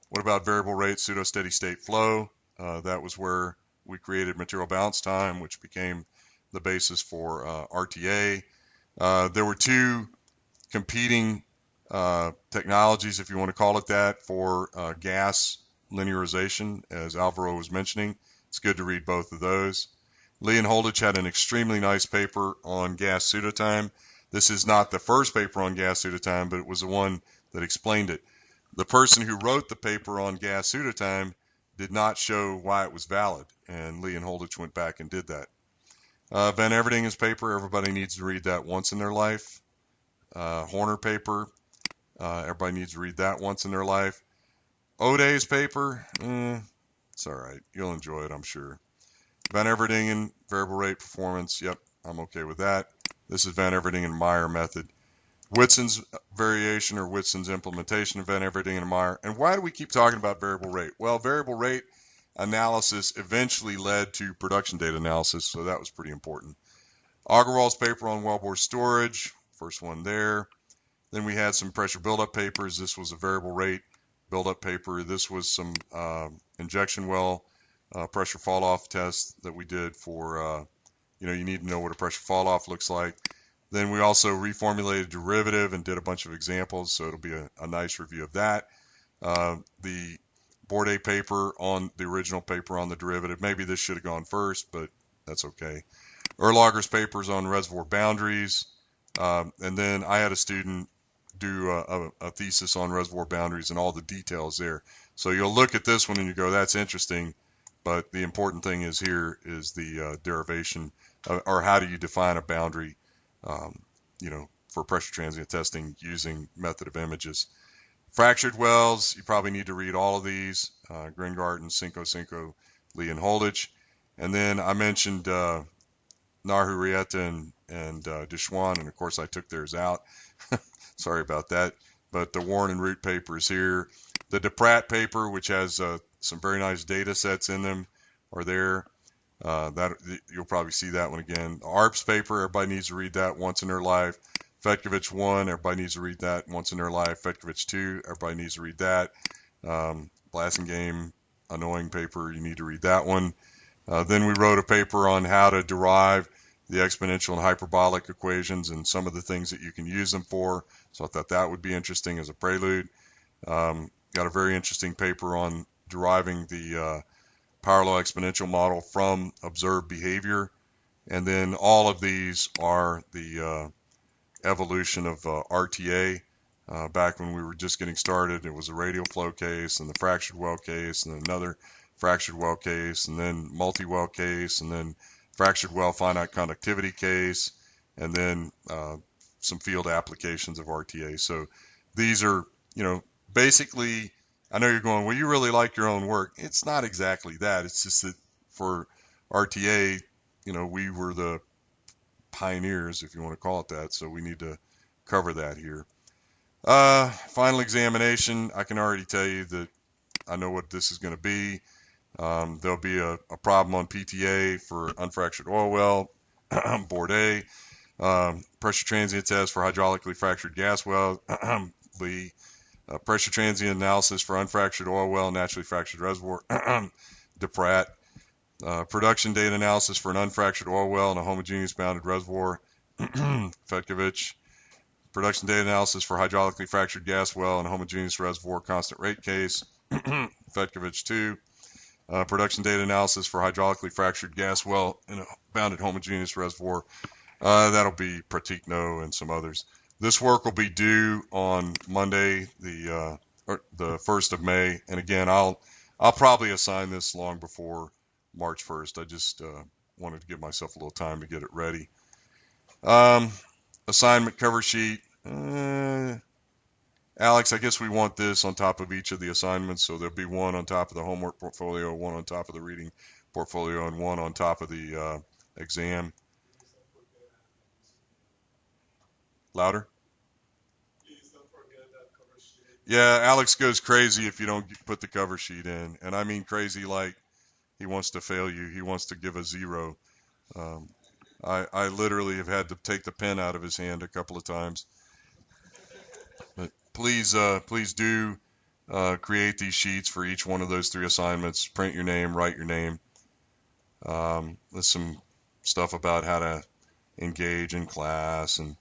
What about variable rate pseudo-steady state flow? That was where we created material balance time, which became the basis for RTA. There were two competing technologies, if you want to call it that, for gas linearization, as Alvaro was mentioning. It's good to read both of those. Lee and Holditch had an extremely nice paper on gas pseudotime. This is not the first paper on gas pseudotime, but it was the one that explained it. The person who wrote the paper on gas pseudotime did not show why it was valid, and Lee and Holditch went back and did that. Van Everdingen's paper, everybody needs to read that once in their life. Horner paper, everybody needs to read that once in their life. O'Day's paper, it's all right. You'll enjoy it, I'm sure. Van Everdingen, variable rate performance, yep, I'm okay with that. This is Van Everdingen-Meyer method. Whitson's variation or Whitson's implementation of Van Everdingen and Meyer. And why do we keep talking about variable rate? Well, variable rate analysis eventually led to production data analysis, so that was pretty important. Agarwal's paper on wellbore storage, first one there. Then we had some pressure buildup papers. This was a variable rate buildup paper. This was some injection well pressure fall off test that we did for, you need to know what a pressure fall off looks like. Then we also reformulated derivative and did a bunch of examples, so it'll be a nice review of that. The Bourdet paper on the original paper on the derivative, maybe this should have gone first, but that's okay. Erlager's papers on reservoir boundaries, and then I had a student do a thesis on reservoir boundaries and all the details there. So you'll look at this one and you go, that's interesting, But the important thing is here is the derivation, or how do you define a boundary, um, for pressure transient testing using method of images. Fractured wells, you probably need to read all of these, Gringarten, Cinco, Lee, and Holditch. And then I mentioned Narhurieta and Deschwan, and of course I took theirs out. Sorry about that. But the Warren and Root paper is here. The DePratt paper, which has some very nice data sets in them, are there. That you'll probably see that one again. The ARPS paper, everybody needs to read that once in their life. Fetkovich 1, everybody needs to read that once in their life. Fetkovich 2, everybody needs to read that. Blasingame, annoying paper, you need to read that one. Then we wrote a paper on how to derive the exponential and hyperbolic equations and some of the things that you can use them for. So I thought that would be interesting as a prelude. Got a very interesting paper on deriving the power law exponential model from observed behavior. And then all of these are the evolution of RTA. Back when we were just getting started, it was a radial flow case and the fractured well case and another fractured well case and then multi-well case and then fractured well finite conductivity case and then some field applications of RTA. So these are, basically, I know you're going, well, you really like your own work. It's not exactly that. It's just that for RTA, we were the pioneers, if you want to call it that. So we need to cover that here. Final examination, I can already tell you that I know what this is going to be. There'll be a problem on PTA for unfractured oil well, board A. Pressure transient test for hydraulically fractured gas well, B. Pressure transient analysis for unfractured oil well, naturally fractured reservoir, DePratt. Production data analysis for an unfractured oil well and a homogeneous bounded reservoir, Fetkovich. Production data analysis for hydraulically fractured gas well and a homogeneous reservoir constant rate case, Fetkovich 2. Production data analysis for hydraulically fractured gas well in a bounded homogeneous reservoir. That'll be Pratikno and some others. This work will be due on Monday, the 1st of May. And again, I'll probably assign this long before March 1st. I just wanted to give myself a little time to get it ready. Assignment cover sheet. Alex, I guess we want this on top of each of the assignments. So there'll be one on top of the homework portfolio, one on top of the reading portfolio, and one on top of the exam. Louder? Please don't forget that cover sheet. Yeah, Alex goes crazy if you don't put the cover sheet in. And I mean crazy like he wants to fail you. He wants to give a 0. I literally have had to take the pen out of his hand a couple of times. But please do create these sheets for each one of those 3 assignments. Print your name, write your name. There's some stuff about how to engage in class and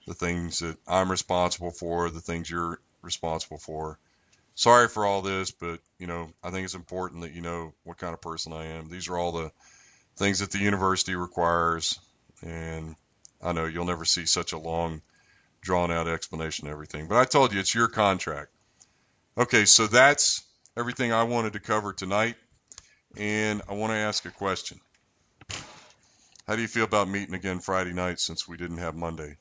the things that I'm responsible for, the things you're responsible for. Sorry for all this, but I think it's important that you know what kind of person I am. These are all the things that the university requires, and I know you'll never see such a long, drawn-out explanation of everything. But I told you, it's your contract. Okay, so that's everything I wanted to cover tonight, and I want to ask a question. How do you feel about meeting again Friday night since we didn't have Monday?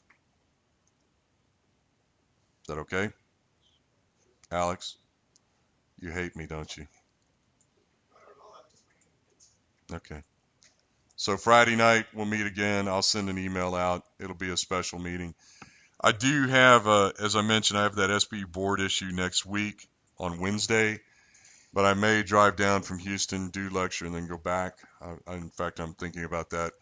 Is that okay? Alex, you hate me, don't you? I don't know. I'm just making it. Okay. So Friday night, we'll meet again. I'll send an email out. It'll be a special meeting. I do have, as I mentioned, I have that SBU board issue next week on Wednesday, but I may drive down from Houston, do lecture, and then go back. In fact, I'm thinking about that.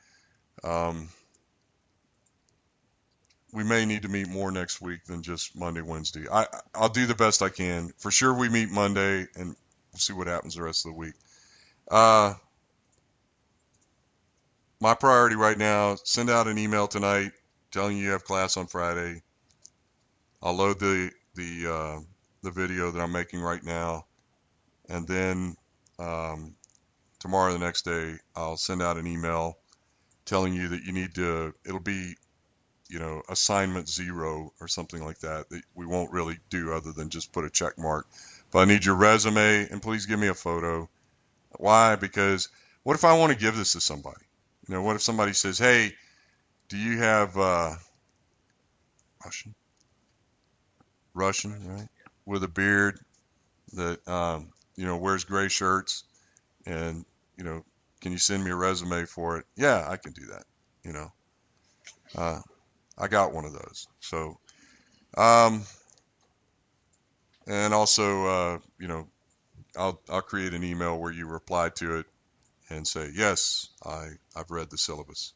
We may need to meet more next week than just Monday, Wednesday. I'll do the best I can. For sure, we meet Monday, and we'll see what happens the rest of the week. My priority right now, send out an email tonight telling you have class on Friday. I'll load the video that I'm making right now, and then tomorrow, the next day, I'll send out an email telling you that you need to. It'll be assignment 0 or something like that we won't really do other than just put a check mark. But I need your resume, and please give me a photo. Why? Because what if I want to give this to somebody? What if somebody says, "Hey, do you have Russian, right, with a beard that wears gray shirts, and you know, can you send me a resume for it?" Yeah, I can do that. You know, uh, I got one of those. So, um, and also, I'll create an email where you reply to it and say, "Yes, I've read the syllabus."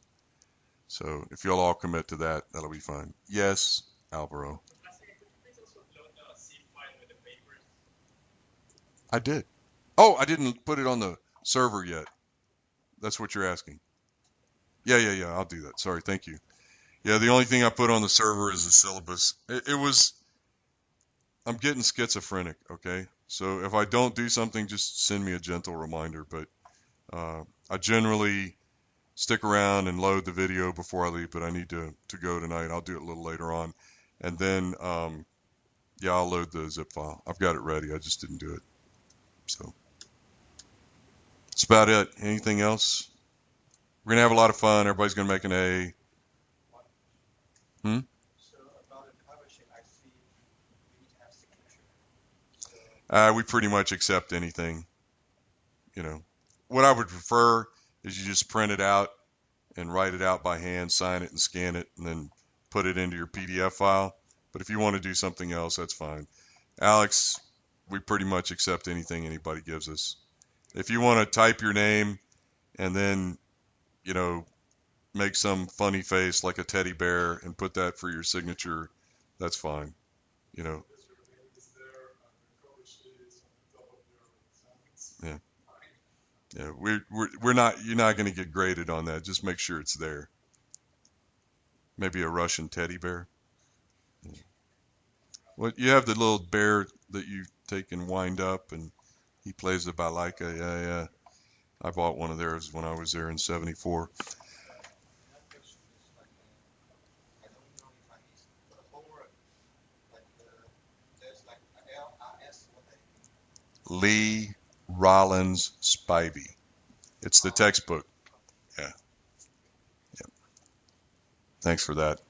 So if you'll all commit to that, that'll be fine. Yes, Alvaro. I did. Oh, I didn't put it on the server yet. That's what you're asking. Yeah. I'll do that. Sorry. Thank you. Yeah, the only thing I put on the server is the syllabus. It was, I'm getting schizophrenic, okay? So if I don't do something, just send me a gentle reminder. But I generally stick around and load the video before I leave, but I need to go tonight. I'll do it a little later on. And then, yeah, I'll load the zip file. I've got it ready. I just didn't do it. So that's about it. Anything else? We're going to have a lot of fun. Everybody's going to make an A. Hmm? We pretty much accept anything, you know. What I would prefer is you just print it out and write it out by hand, sign it and scan it, and then put it into your PDF file. But if you want to do something else, that's fine. Alex, we pretty much accept anything anybody gives us. If you want to type your name and then, you know, make some funny face like a teddy bear and put that for your signature, that's fine. You know, yeah, yeah. We're not. You're not going to get graded on that. Just make sure it's there. Maybe a Russian teddy bear. Well, you have the little bear that you take and wind up, and he plays the balalaika. Yeah. I bought one of theirs when I was there in '74. Lee Rollins Spivey. It's the textbook. Yeah. Thanks for that.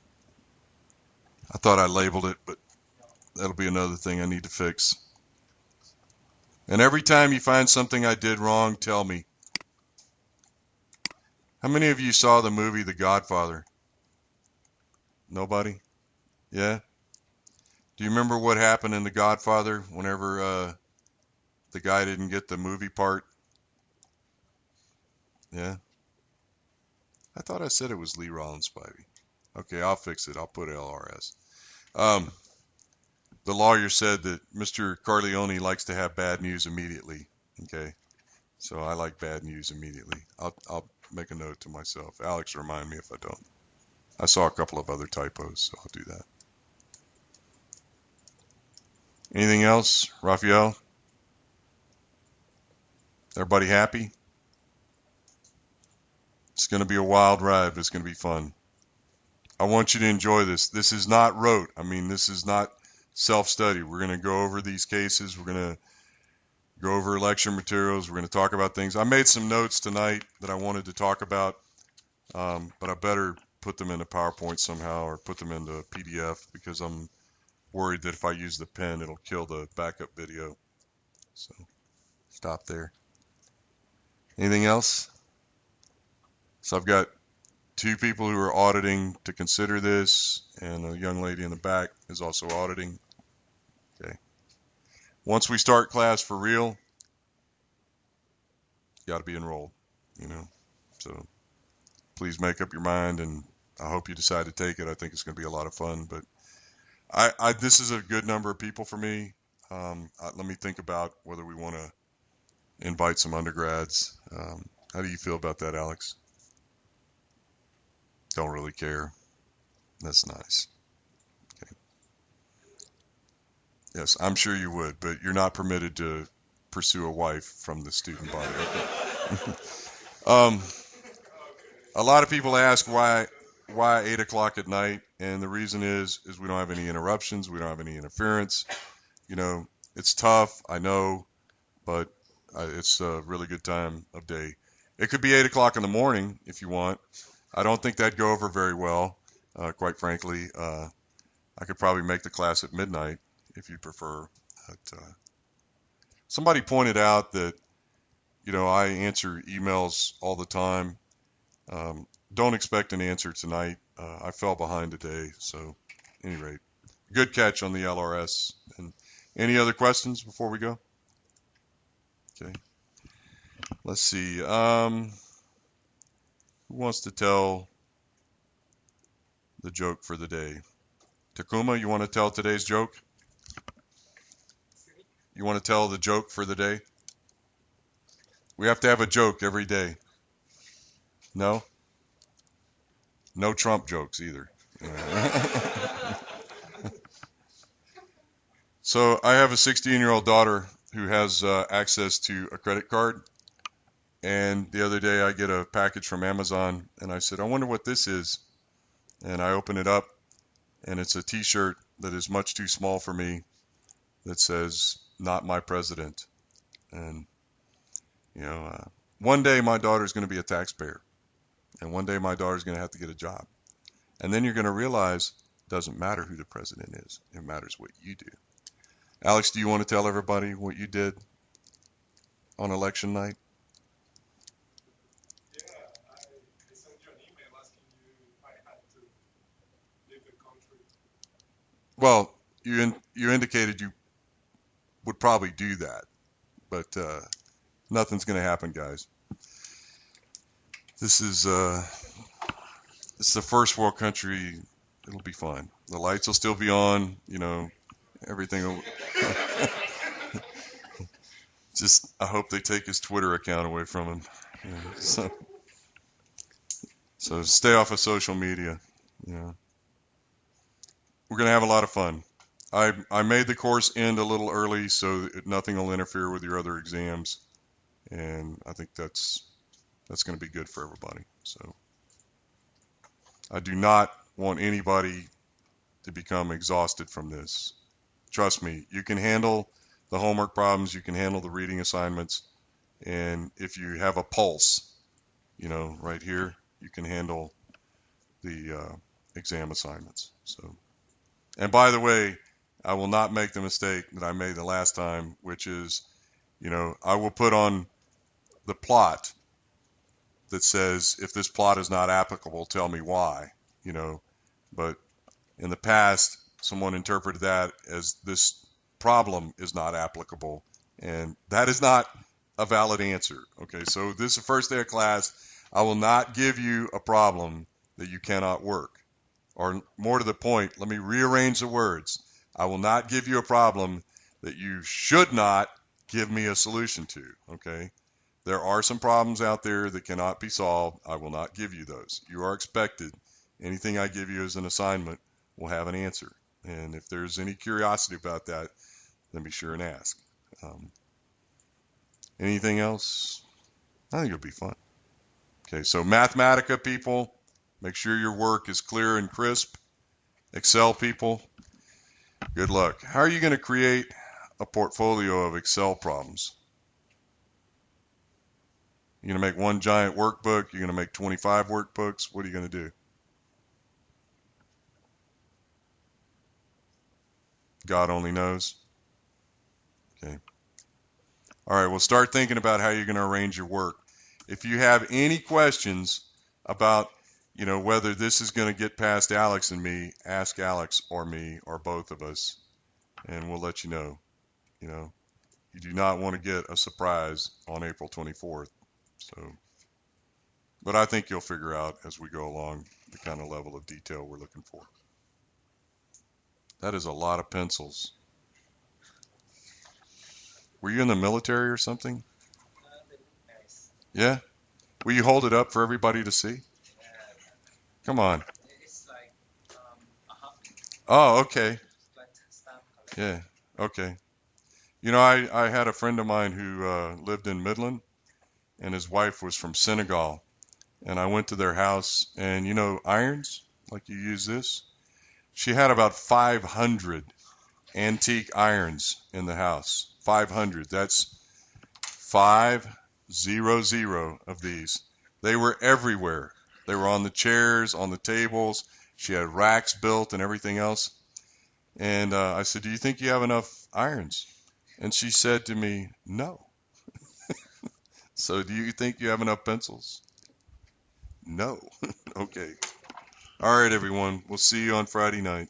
I thought I labeled it, but that'll be another thing I need to fix. And every time you find something I did wrong, tell me. How many of you saw the movie The Godfather? Nobody? Yeah? Do you remember what happened in The Godfather whenever the guy didn't get the movie part? Yeah? I thought I said it was Lee Rollins Spivey. Okay, I'll fix it. I'll put LRS. Um, the lawyer said that Mr. Carleone likes to have bad news immediately. Okay, so I like bad news immediately. I'll make a note to myself. Alex, remind me if I don't. I saw a couple of other typos, so I'll do that. Anything else, Raphael? Everybody happy? It's going to be a wild ride, but it's going to be fun. I want you to enjoy this. This is not rote. I mean, this is not self-study. We're going to go over these cases. We're going to go over lecture materials. We're going to talk about things. I made some notes tonight that I wanted to talk about, but I better put them into PowerPoint somehow or put them into PDF because I'm worried that if I use the pen, it'll kill the backup video. So stop there. Anything else? So I've got two people who are auditing to consider this, and a young lady in the back is also auditing. Okay. Once we start class for real, you got to be enrolled, you know. So please make up your mind, and I hope you decide to take it. I think it's going to be a lot of fun, but this is a good number of people for me. Let me think about whether we want to invite some undergrads. How do you feel about that, Alex? Don't really care. That's nice. Okay. Yes, I'm sure you would, but you're not permitted to pursue a wife from the student body. Okay. um, a lot of people ask why 8 o'clock at night, and the reason is we don't have any interruptions, we don't have any interference. You know, it's tough, I know, but It's a really good time of day. It could be 8 o'clock in the morning if you want. I don't think that'd go over very well, quite frankly. I could probably make the class at midnight if you prefer. But, somebody pointed out that, I answer emails all the time. Don't expect an answer tonight. I fell behind today, so at any rate, good catch on the LRS. And any other questions before we go? Okay, let's see. Who wants to tell the joke for the day? Takuma, you want to tell today's joke? You want to tell the joke for the day? We have to have a joke every day. No? No Trump jokes either. So I have a 16-year-old daughter who has access to a credit card. And the other day I get a package from Amazon and I said, I wonder what this is. And I open it up and it's a t-shirt that is much too small for me that says, not my president. And, one day my daughter's going to be a taxpayer. And one day my daughter's going to have to get a job. And then you're going to realize it doesn't matter who the president is. It matters what you do. Alex, do you want to tell everybody what you did on election night? Yeah, I sent you an email asking you if I had to leave the country. Well, you indicated you would probably do that, but nothing's going to happen, guys. This is it's the first world country. It'll be fine. The lights will still be on. Everything will. Just I hope they take his Twitter account away from him. So stay off of social media. We're gonna have a lot of fun. I made the course end a little early so that nothing will interfere with your other exams, and I think that's going to be good for everybody. So I do not want anybody to become exhausted from this. Trust me, you can handle the homework problems, you can handle the reading assignments, and if you have a pulse, right here, you can handle the exam assignments. So, and by the way, I will not make the mistake that I made the last time, which is, I will put on the plot that says, if this plot is not applicable, tell me why, but in the past, someone interpreted that as this problem is not applicable, and that is not a valid answer. Okay, so this is the first day of class. I will not give you a problem that you cannot work. Or more to the point, let me rearrange the words. I will not give you a problem that you should not give me a solution to, okay? There are some problems out there that cannot be solved. I will not give you those. You are expected. Anything I give you as an assignment will have an answer. And if there's any curiosity about that, then be sure and ask. Anything else? I think it'll be fun. Okay, so Mathematica people, make sure your work is clear and crisp. Excel people, good luck. How are you going to create a portfolio of Excel problems? You're going to make one giant workbook? You're going to make 25 workbooks? What are you going to do? God only knows. Okay. All right, well, start thinking about how you're going to arrange your work. If you have any questions about, whether this is going to get past Alex and me, ask Alex or me or both of us, and we'll let you know. You do not want to get a surprise on April 24th. So, but I think you'll figure out as we go along the kind of level of detail we're looking for. That is a lot of pencils. Were you in the military or something? Yeah? Will you hold it up for everybody to see? Come on. Oh, okay. Yeah, okay. I had a friend of mine who lived in Midland, and his wife was from Senegal. And I went to their house, and irons, like you use this? She had about 500 antique irons in the house. 500. That's 500 of these. They were everywhere. They were on the chairs, on the tables. She had racks built and everything else. And I said, "Do you think you have enough irons?" And she said to me, "No." So, do you think you have enough pencils? No. Okay. All right, everyone. We'll see you on Friday night.